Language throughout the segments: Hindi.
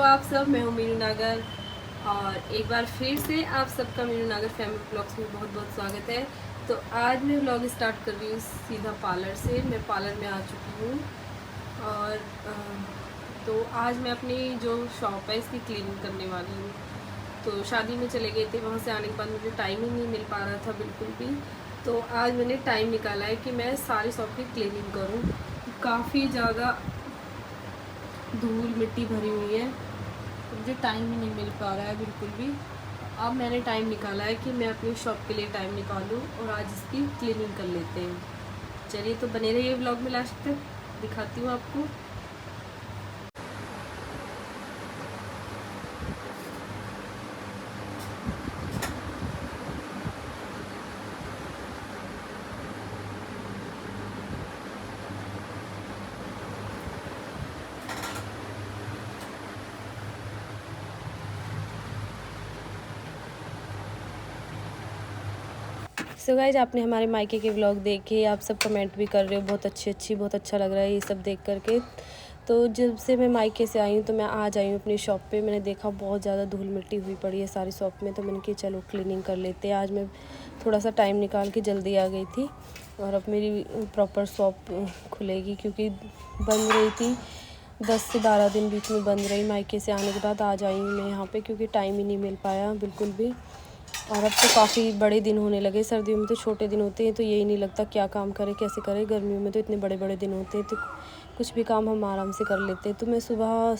आप सब, मैं हूँ मीनू नागर और एक बार फिर से आप सबका मीनू नागर फैमिली ब्लॉग्स में बहुत बहुत स्वागत है। तो आज मैं ब्लॉग स्टार्ट कर रही हूँ सीधा पार्लर से। मैं पार्लर में आ चुकी हूँ और तो आज मैं अपनी जो शॉप है इसकी क्लीनिंग करने वाली हूँ। तो शादी में चले गए थे, वहाँ से आने के बाद मुझे टाइम ही नहीं मिल पा रहा था बिल्कुल भी। तो आज मैंने टाइम निकाला है कि मैं सारी शॉप की क्लीनिंग करूँ। काफ़ी ज़्यादा धूल मिट्टी भरी हुई है, मुझे टाइम ही नहीं मिल पा रहा है बिल्कुल भी। अब मैंने टाइम निकाला है कि मैं अपनी शॉप के लिए टाइम निकालूं और आज इसकी क्लीनिंग कर लेते हैं। चलिए तो बने रहिए व्लॉग में, लास्ट तक दिखाती हूँ आपको। सो गाइज, आपने हमारे मायके के व्लॉग देखे, आप सब कमेंट भी कर रहे हो बहुत अच्छी बहुत अच्छा लग रहा है ये सब देख करके। तो जब से मैं मायके से आई हूँ तो मैं आज आई हूँ अपनी शॉप पे। मैंने देखा बहुत ज़्यादा धूल मिट्टी हुई पड़ी है सारी शॉप में, तो मैंने कहा चलो क्लीनिंग कर लेते हैं। आज मैं थोड़ा सा टाइम निकाल के जल्दी आ गई थी और अब मेरी प्रॉपर शॉप खुलेगी, क्योंकि बंद रही थी 10 से 12 दिन बीच में बंद रही। मायके से आने के बाद आज आई हूँ मैं यहाँ पे, क्योंकि टाइम ही नहीं मिल पाया बिल्कुल भी। और अब तो काफ़ी बड़े दिन होने लगे। सर्दियों में तो छोटे दिन होते हैं, तो यही नहीं लगता क्या काम करें कैसे करें। गर्मियों में तो इतने बड़े बड़े दिन होते हैं, तो कुछ भी काम हम आराम से कर लेते हैं। तो मैं सुबह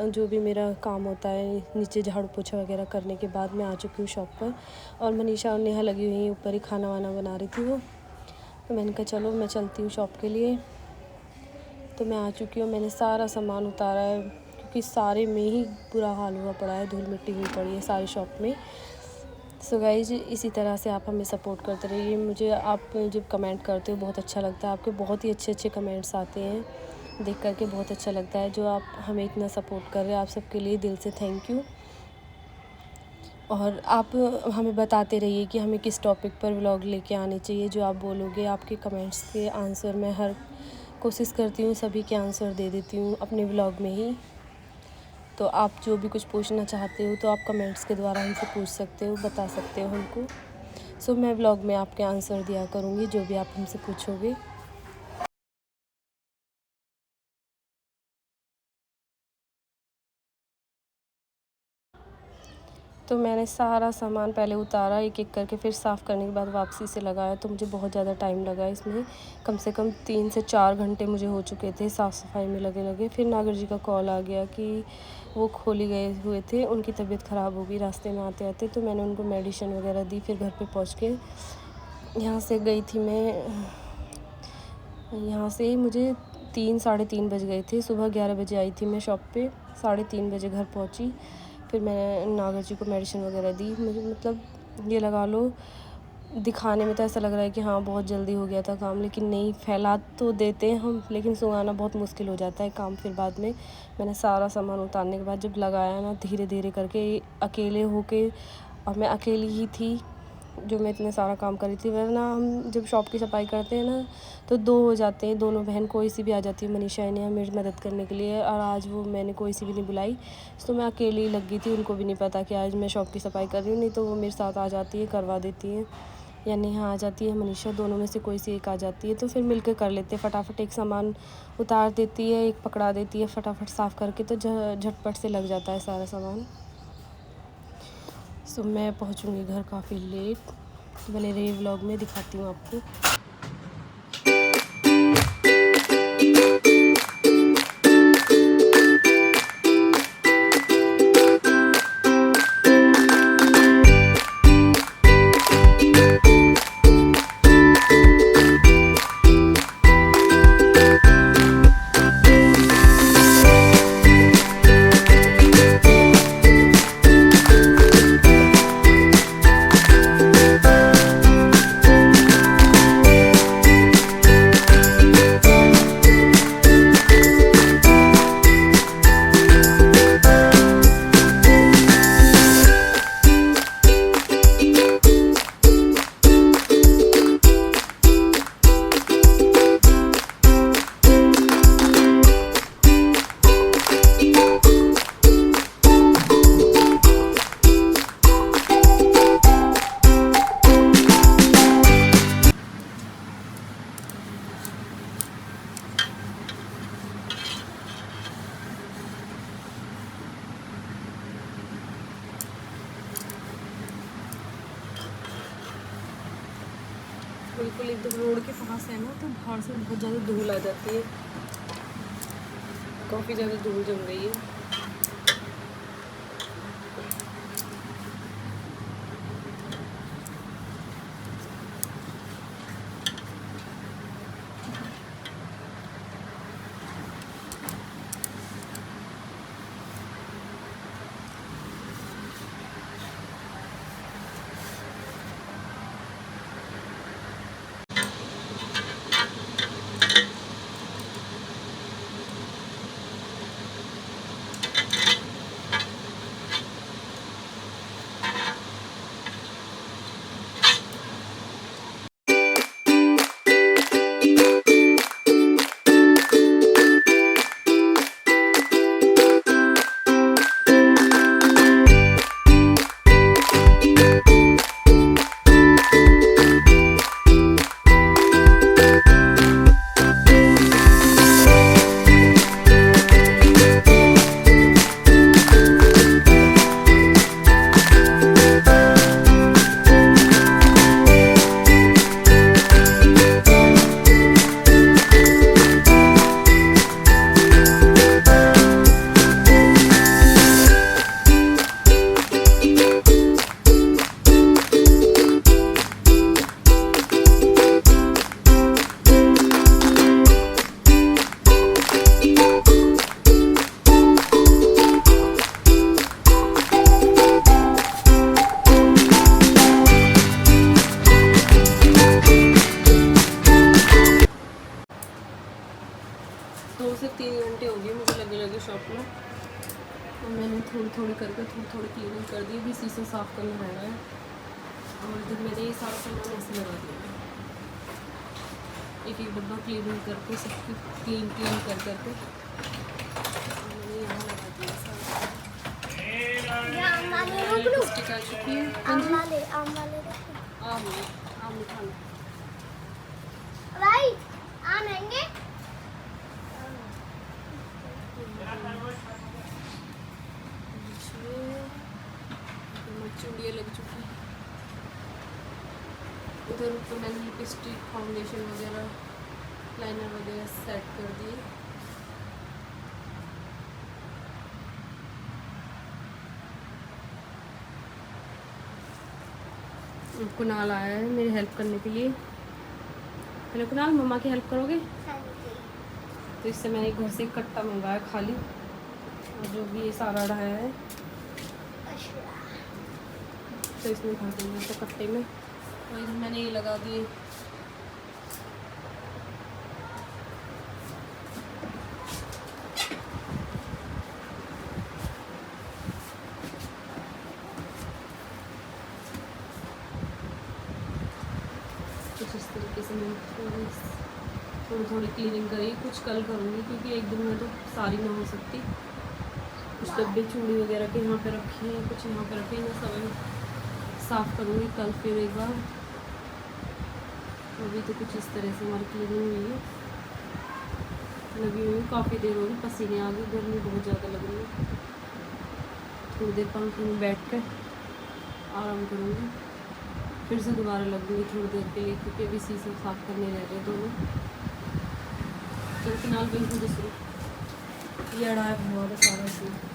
जो भी मेरा काम होता है नीचे झाड़ू पोछा वगैरह करने के बाद मैं आ चुकी हूँ शॉप पर। और मनीषा और नेहा लगी हुई हैं ऊपर ही, खाना वाना बना रही थी वो। तो मैंने कहा चलो मैं चलती हूँ शॉप के लिए। तो मैं आ चुकी हूँ, मैंने सारा सामान उतारा है, क्योंकि सारे में ही बुरा हाल हुआ पड़ा है, धूल मिट्टी हुई पड़ी है सारी शॉप में। सो गाइज, इसी तरह से आप हमें सपोर्ट करते रहिए। मुझे आप जब कमेंट करते हो बहुत अच्छा लगता है, आपके बहुत ही अच्छे अच्छे कमेंट्स आते हैं, देख करके बहुत अच्छा लगता है। जो आप हमें इतना सपोर्ट कर रहे हैं, आप सबके लिए दिल से थैंक यू। और आप हमें बताते रहिए कि हमें किस टॉपिक पर व्लॉग लेके आने चाहिए। जो आप बोलोगे, आपके कमेंट्स के आंसर मैं हर कोशिश करती हूँ सभी के आंसर दे देती हूँ अपने व्लॉग में ही। तो आप जो भी कुछ पूछना चाहते हो तो आप कमेंट्स के द्वारा हमसे पूछ सकते हो, बता सकते हो हमको। सो मैं व्लॉग में आपके आंसर दिया करूँगी जो भी आप हमसे पूछोगे। तो मैंने सारा सामान पहले उतारा एक एक करके, फिर साफ़ करने के बाद वापसी से लगाया। तो मुझे बहुत ज़्यादा टाइम लगा इसमें, कम से कम 3 से 4 घंटे मुझे हो चुके थे साफ़ सफाई में लगे लगे। फिर नागर जी का कॉल आ गया कि वो खोली गए हुए थे, उनकी तबीयत ख़राब हो गई रास्ते में आते आते। तो मैंने उनको मेडिसिन वगैरह दी। फिर घर पर पहुँच के यहाँ से गई थी मैं, यहाँ से मुझे 3 साढ़े 3 बज गए थे। सुबह 11 बजे आई थी मैं शॉप पे, 3:30 बजे घर पहुँची। फिर मैंने नागर जी को मेडिसिन वगैरह दी। मुझे मतलब ये लगा लो, दिखाने में तो ऐसा लग रहा है कि हाँ बहुत जल्दी हो गया था काम, लेकिन नहीं, फैला तो देते हैं हम, लेकिन सुंघाना बहुत मुश्किल हो जाता है काम। फिर बाद में मैंने सारा सामान उतारने के बाद जब लगाया ना, धीरे धीरे करके अकेले होके, और मैं अकेली ही थी जो मैं इतना सारा काम कर रही थी। वरना हम जब शॉप की सफाई करते हैं ना तो 2 हो जाते हैं, दोनों बहन कोई सी भी आ जाती है, मनीषा ने मेरी मदद करने के लिए। और आज वो मैंने कोई सी भी नहीं बुलाई, तो मैं अकेली ही लग गई थी। उनको भी नहीं पता कि आज मैं शॉप की सफाई कर रही हूँ, नहीं तो वो मेरे साथ आ जाती है, करवा देती है, या नेहा आ जाती है, मनीषा, दोनों में से कोई सी एक आ जाती है। तो फिर मिलकर कर लेते हैं फटाफट। एक सामान उतार देती है, एक पकड़ा देती है फटाफट साफ़ करके, तो झटपट से लग जाता है सारा सामान। सो मैं पहुँचूँगी घर काफ़ी लेट। बने रहिए व्लॉग में, दिखाती हूँ आपको। होटल एकदम रोड के पास है ना, तो बाहर से बहुत ज़्यादा धूल आ जाती है, काफ़ी ज़्यादा धूल जम रही है। शॉप में, और मैंने थोड़ी थोड़ी करके थोड़ी क्लीनिंग कर दी, भी शीशे साफ़ करना रह रहा है। और इधर मैंने ये सारा सामान ऐसे लगा दिया, एक एक डब्बा क्लीनिंग करके सबकी क्लीन कर करके मैंने यहाँ लगा दिया सारा। लिपस्टिक आ चुकी है, आम खाना भाई आम लेंगे। चूड़ियाँ लग चुकी है। उधर तो मैंने लिपस्टिक, फाउंडेशन वगैरह, लाइनर वगैरह सेट कर दिए। कुणाल आया है मेरी हेल्प करने के लिए। हेलो कुणाल, मम्मा की हेल्प करोगे? तो इससे मैंने घर से कट्टा मंगाया खाली, और जो भी ये सारा रहा है तो इसमें भर देंगे तो कट्टे में। और इधर मैंने ये लगा दिए कुछ इस तरीके से। मैं थोड़ी क्लीनिंग करी, कुछ कल करूँगी क्योंकि एक दिन में तो सारी ना हो सकती। कुछ डब्बे चूड़ी वगैरह के यहाँ पे रखे हैं, कुछ यहाँ पे रखे हैं, सब साफ़ करूँगी कल फिर एक बार। अभी तो कुछ इस तरह से हमारी क्लीनिंग हुई है, लगी हुई काफ़ी देर होगी, पसीने आ गए, गर्मी बहुत ज़्यादा लग रही है। थोड़ी देर पंखे में बैठ कर आराम करूँगी, फिर से दोबारा लगूँगी थोड़ी देर के लिए, क्योंकि अभी शीशे साफ़ करने रह गए दोनों। तो फिलहाल बिल्कुल दूसरी ये अड़ा बहुत सारा इसमें।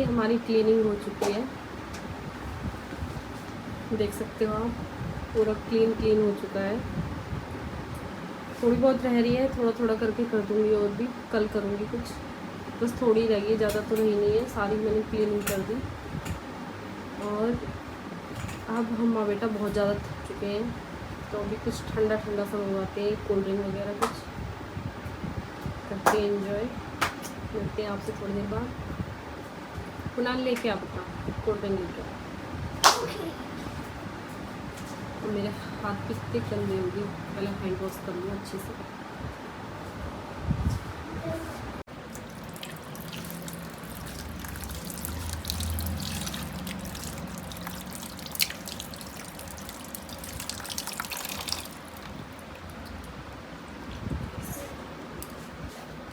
हमारी क्लीनिंग हो चुकी है, देख सकते हो आप, पूरा क्लीन हो चुका है। थोड़ी बहुत रह रही है, थोड़ा थोड़ा करके कर दूँगी, और भी कल करूँगी कुछ, बस थोड़ी रह गई, ज़्यादा तो रही नहीं है, सारी मैंने क्लीनिंग कर दी। और अब हम माँ बेटा बहुत ज़्यादा थक चुके हैं, तो अभी कुछ ठंडा ठंडा सा मंगवाते हैं, कोल्ड ड्रिंक वगैरह कुछ करते हैं एंजॉय। मिलते हैं आपसे थोड़ी देर बाद। कुनाल लेके आप अपना कोल्ड ड्रिंक लेके आओ। तो मेरे हाथ भी कितने गंदे होगी, पहले हैंड वॉश कर लूँ अच्छे से।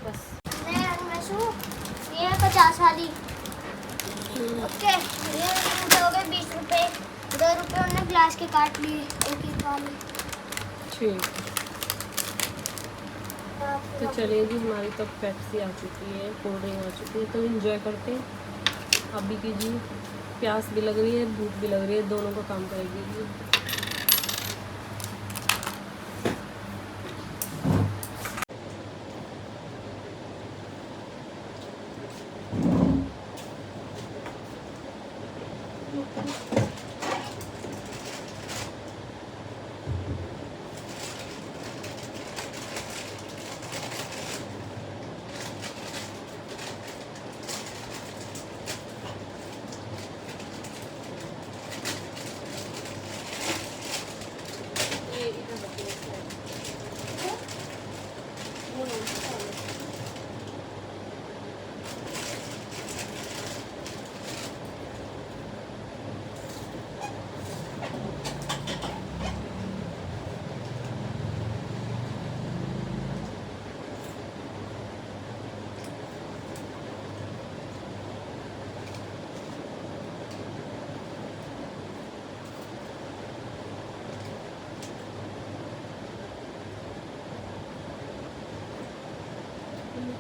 बस ये है 50 वाली। ओके, ये हो गए 20 रुपए, 2 रुपए उन्होंने ग्लास के काट लिए एक एक वाले। ठीक, तो चलिए जी, हमारी तो पेप्सी आ चुकी है, कोल्ड ड्रिंक आ चुकी है, तो एंजॉय करते हैं। आप भी कीजिए, प्यास भी लग रही है, भूख भी लग रही है, दोनों का काम करेगी ये।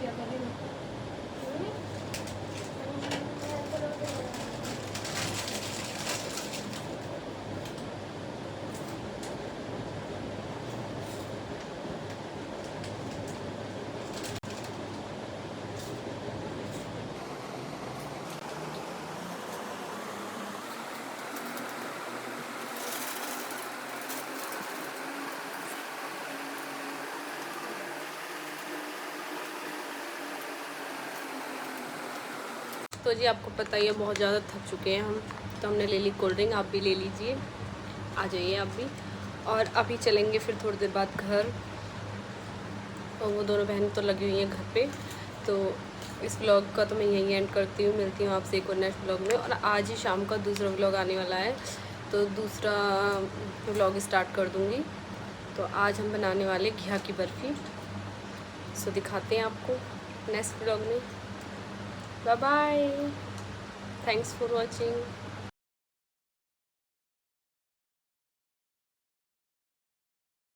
क्या करेगा? तो जी आपको पता ही है, बहुत ज़्यादा थक चुके हैं हम, तो हमने ले ली कोल्ड ड्रिंक, आप भी ले लीजिए, आ जाइए आप भी। और अभी चलेंगे फिर थोड़ी देर बाद घर, और वो दोनों बहनें तो लगी हुई हैं घर पे। तो इस व्लॉग का तो मैं यहीं एंड करती हूँ, मिलती हूँ आपसे एक और नेक्स्ट व्लॉग में। और आज ही शाम का दूसरा व्लॉग आने वाला है, तो दूसरा व्लॉग स्टार्ट कर दूँगी। तो आज हम बनाने वाले घिया की बर्फ़ी, सो दिखाते हैं आपको नेक्स्ट व्लॉग में। Bye bye, thanks for watching.